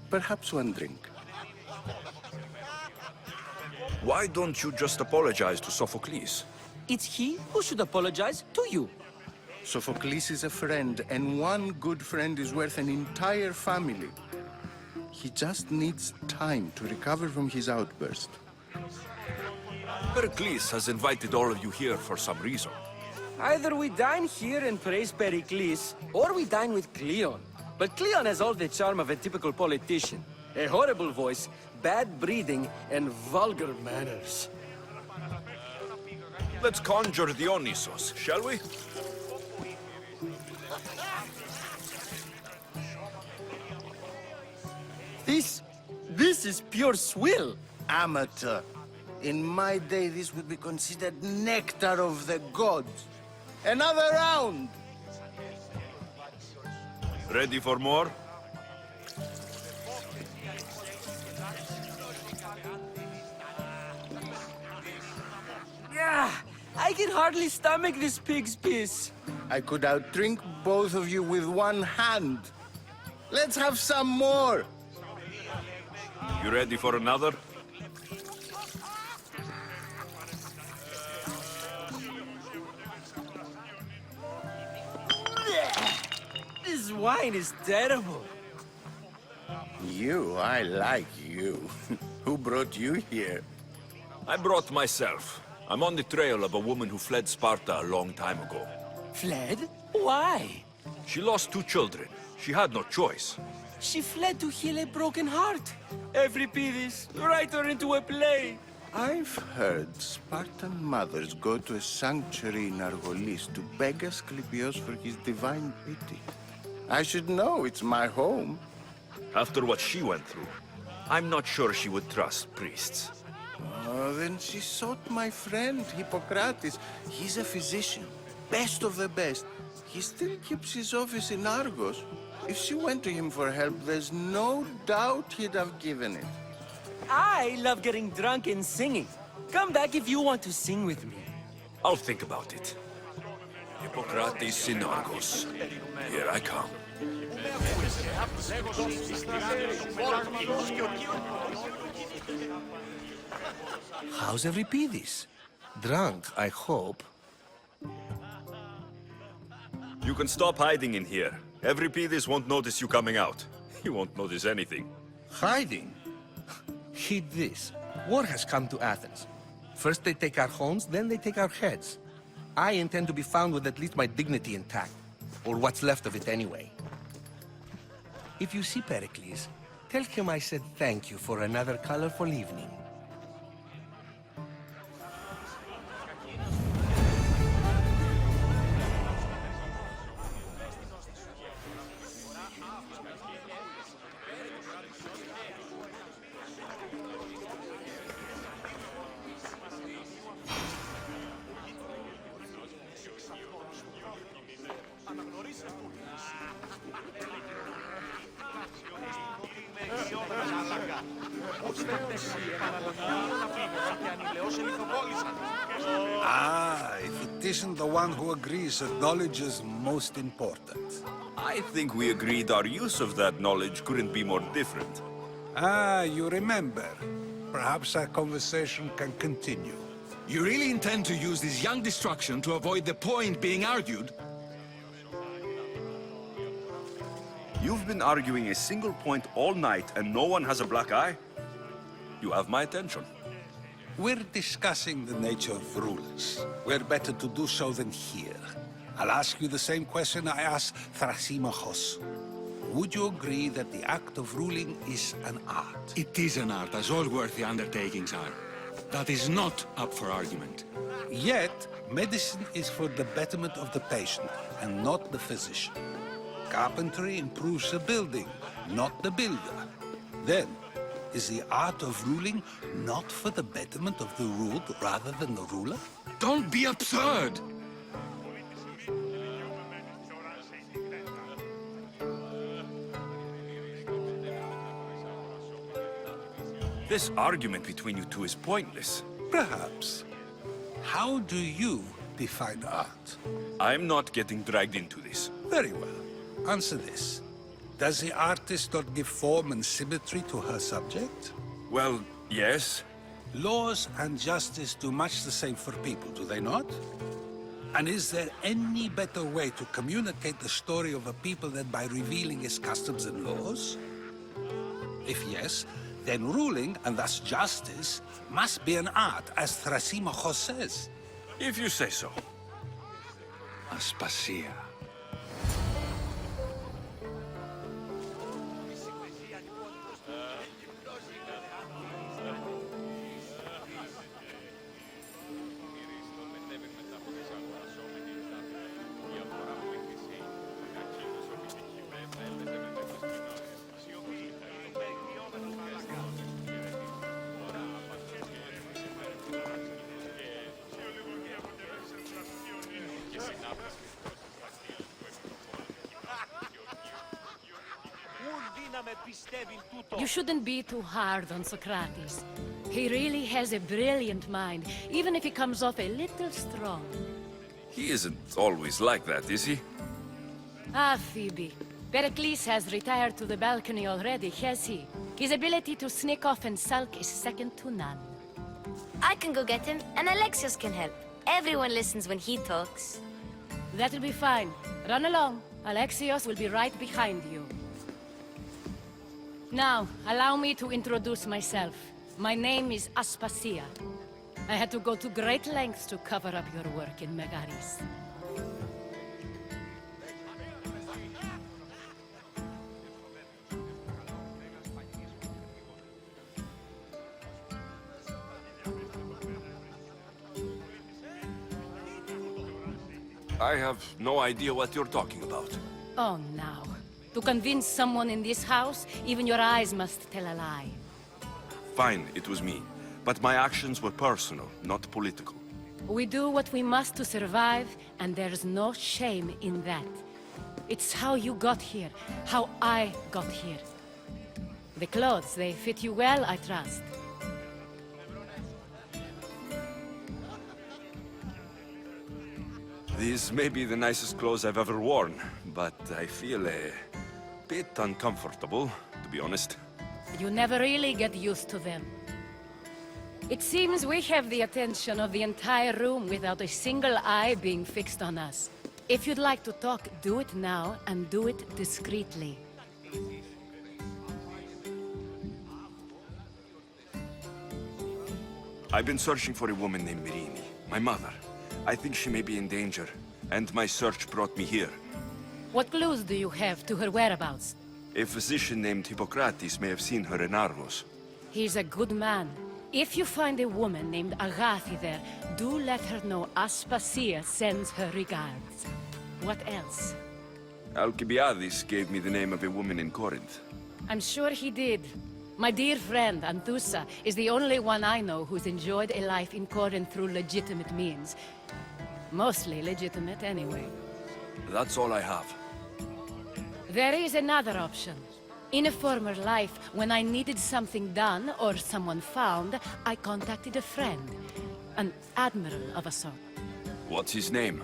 Perhaps one drink. Why don't you just apologize to Sophocles? It's he who should apologize to you. Sophocles is a friend, and one good friend is worth an entire family. He just needs time to recover from his outburst. Perikles has invited all of you here for some reason. Either we dine here and praise Perikles, or we dine with Cleon. But Cleon has all the charm of a typical politician. A horrible voice, bad breeding, and vulgar manners. Let's conjure Dionysos, shall we? This is pure swill. Amateur. In my day, this would be considered nectar of the gods. Another round! Ready for more? Yeah, I can hardly stomach this pig's piss. I could outdrink both of you with one hand. Let's have some more. You ready for another? This wine is terrible. You, I like you. Who brought you here? I brought myself. I'm on the trail of a woman who fled Sparta a long time ago. Fled? Why? She lost 2 children. She had no choice. She fled to heal a broken heart. Euripides, write her into a play. I've heard Spartan mothers go to a sanctuary in Argolis to beg Asclepios for his divine pity. I should know, it's my home. After what she went through, I'm not sure she would trust priests. Oh, then she sought my friend, Hippocrates. He's a physician, best of the best. He still keeps his office in Argos. If she went to him for help, there's no doubt he'd have given it. I love getting drunk and singing. Come back if you want to sing with me. I'll think about it. Hippocrates in Argos. Here I come. How's Euripides? Drunk, I hope. You can stop hiding in here. Euripides won't notice you coming out. He won't notice anything. Hiding? Heed this. War has come to Athens. First they take our homes, then they take our heads. I intend to be found with at least my dignity intact. Or what's left of it anyway. If you see Perikles, Tell him I said thank you for another colorful evening. Ah, if it isn't the one who agrees that knowledge is most important. I think we agreed our use of that knowledge couldn't be more different. Ah, you remember. Perhaps our conversation can continue. You really intend to use this young destruction to avoid the point being argued? You've been arguing a single point all night and no one has a black eye? You have my attention. We're discussing the nature of rulers. Where better to do so than here? I'll ask you the same question I asked Thrasymachos. Would you agree that the act of ruling is an art? It is an art, as all worthy undertakings are. That is not up for argument. Yet, medicine is for the betterment of the patient, and not the physician. Carpentry improves the building, not the builder. Then, is the art of ruling not for the betterment of the ruled rather than the ruler? Don't be absurd! This argument between you two is pointless. Perhaps. How do you define art? I'm not getting dragged into this. Very well. Answer this. Does the artist not give form and symmetry to her subject? Well, yes. Laws and justice do much the same for people, do they not? And is there any better way to communicate the story of a people than by revealing its customs and laws? If yes, then ruling, and thus justice, must be an art, as Thrasymachos says. If you say so. Aspasia. You shouldn't be too hard on Socrates. He really has a brilliant mind, even if he comes off a little strong. He isn't always like that, is he? Ah, Phoebe. Perikles has retired to the balcony already, has he? His ability to sneak off and sulk is second to none. I can go get him, and Alexios can help. Everyone listens when he talks. That'll be fine. Run along. Alexios will be right behind you. Now, allow me to introduce myself. My name is Aspasia. I had to go to great lengths to cover up your work in Megaris. I have no idea what you're talking about. Oh, now. To convince someone in this house, even your eyes must tell a lie. Fine, it was me. But my actions were personal, not political. We do what we must to survive, and there's no shame in that. It's how you got here, how I got here. The clothes, they fit you well, I trust. These may be the nicest clothes I've ever worn, but I feel a bit uncomfortable, to be honest. You never really get used to them. It seems we have the attention of the entire room without a single eye being fixed on us. If you'd like to talk, do it now, and do it discreetly. I've been searching for a woman named Mirini, my mother. I think she may be in danger, and my search brought me here. What clues do you have to her whereabouts? A physician named Hippocrates may have seen her in Argos. He's a good man. If you find a woman named Agathi there, do let her know Aspasia sends her regards. What else? Alcibiades gave me the name of a woman in Corinth. I'm sure he did. My dear friend, Anthusa, is the only one I know who's enjoyed a life in Corinth through legitimate means. Mostly legitimate, anyway. That's all I have. There is another option. In a former life, when I needed something done or someone found, I contacted a friend. An admiral of a sort. What's his name?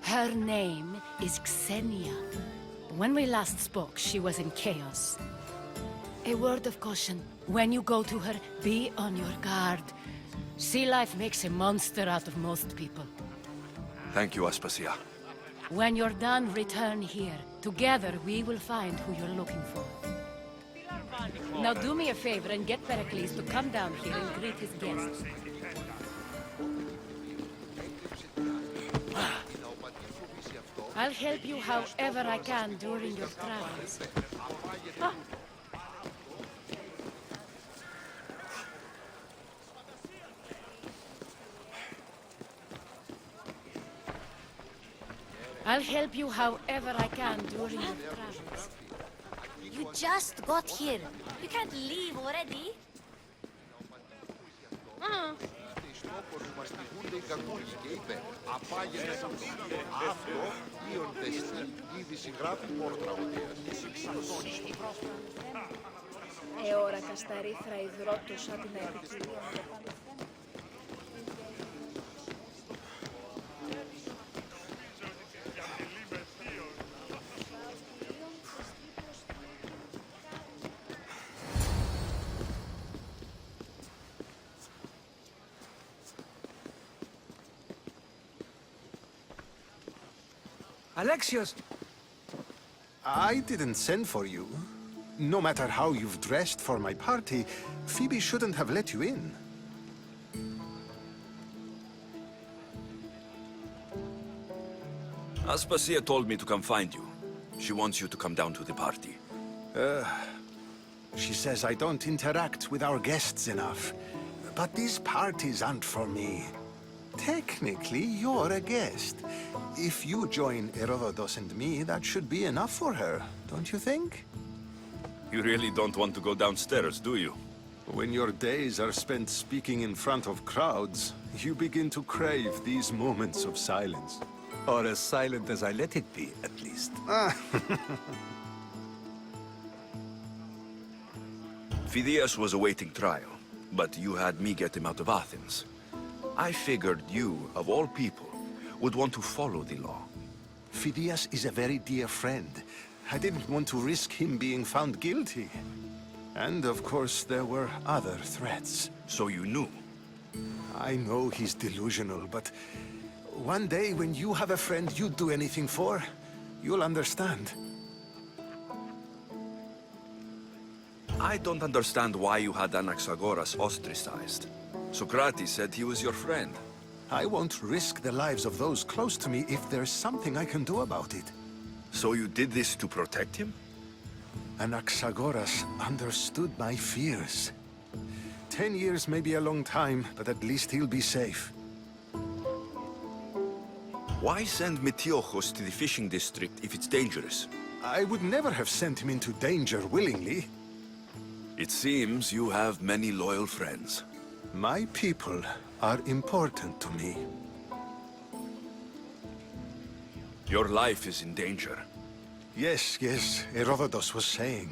Her name is Xenia. When we last spoke, she was in chaos. A word of caution. When you go to her, be on your guard. Sea life makes a monster out of most people. Thank you, Aspasia. When you're done, return here. Together, we will find who you're looking for. Now do me a favor and get Perikles to come down here and greet his guests. I'll help you however I can during your travels. Ah. I'll help you however I can during your travels. You just got here. You can't leave already. Εώρα κασταρίθρα υδρότος άτινα επικοινωνία. Alexios! I didn't send for you. No matter how you've dressed for my party, Phoebe shouldn't have let you in. Aspasia told me to come find you. She wants you to come down to the party. She says I don't interact with our guests enough. But these parties aren't for me. Technically, you're a guest. If you join Herodotus and me, that should be enough for her, don't you think? You really don't want to go downstairs, do you? When your days are spent speaking in front of crowds, you begin to crave these moments of silence. Or as silent as I let it be, at least. Phidias was awaiting trial, but you had me get him out of Athens. I figured you, of all people, would want to follow the law. Phidias is a very dear friend. I didn't want to risk him being found guilty. And of course, there were other threats. So you knew? I know he's delusional, but one day when you have a friend you'd do anything for, you'll understand. I don't understand why you had Anaxagoras ostracized. Socrates said he was your friend. I won't risk the lives of those close to me if there's something I can do about it. So you did this to protect him? Anaxagoras understood my fears. 10 years may be a long time, but at least he'll be safe. Why send Metiochos to the fishing district if it's dangerous? I would never have sent him into danger willingly. It seems you have many loyal friends. My people are important to me. Your life is in danger. Yes, Herodotus was saying.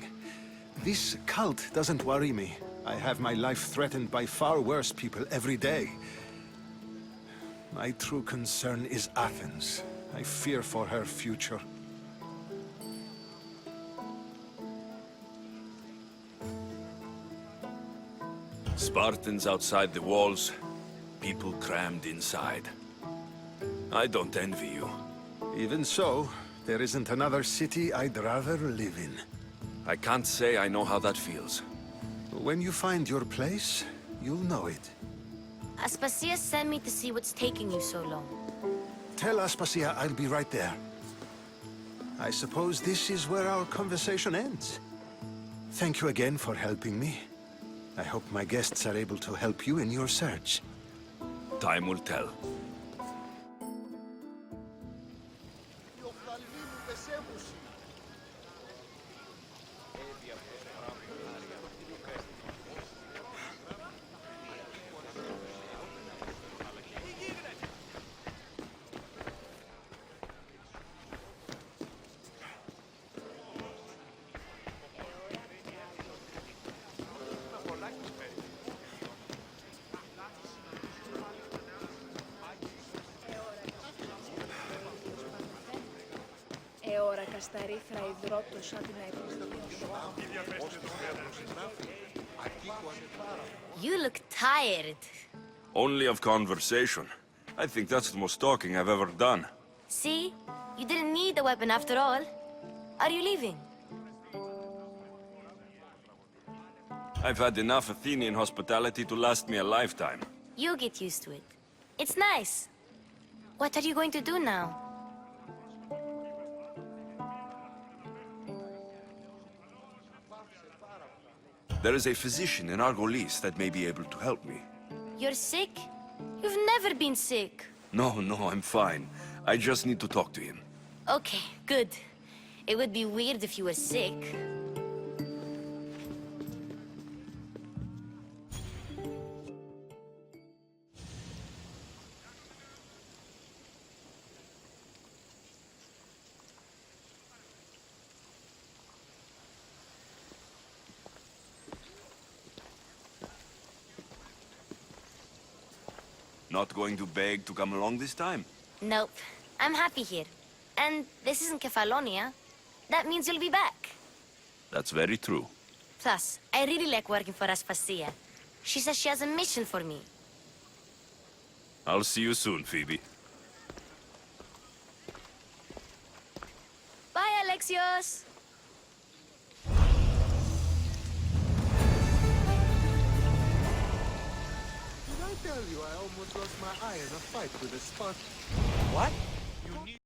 This cult doesn't worry me. I have my life threatened by far worse people every day. My true concern is Athens. I fear for her future. Spartans outside the walls, people crammed inside. I don't envy you. Even so, there isn't another city I'd rather live in. I can't say I know how that feels. When you find your place, you'll know it. Aspasia sent me to see what's taking you so long. Tell Aspasia I'll be right there. I suppose this is where our conversation ends. Thank you again for helping me. I hope my guests are able to help you in your search. Time will tell. Κασταρίθρα υδρότος αντινέπιστος. You look tired. Only of conversation. I think that's the most talking I've ever done. See? You didn't need the weapon after all. Are you leaving? I've had enough Athenian hospitality to last me a lifetime. You'll get used to it. It's nice. What are you going to do now? There is a physician in Argolis that may be able to help me. You're sick? You've never been sick. No, I'm fine. I just need to talk to him. Okay, good. It would be weird if you were sick. Not going to beg to come along this time? Nope. I'm happy here. And this isn't Kefalonia. That means you'll be back. That's very true. Plus, I really like working for Aspasia. She says she has a mission for me. I'll see you soon, Phoebe. Bye, Alexios! Did I tell you I almost lost my eye in a fight with a Spartan? What?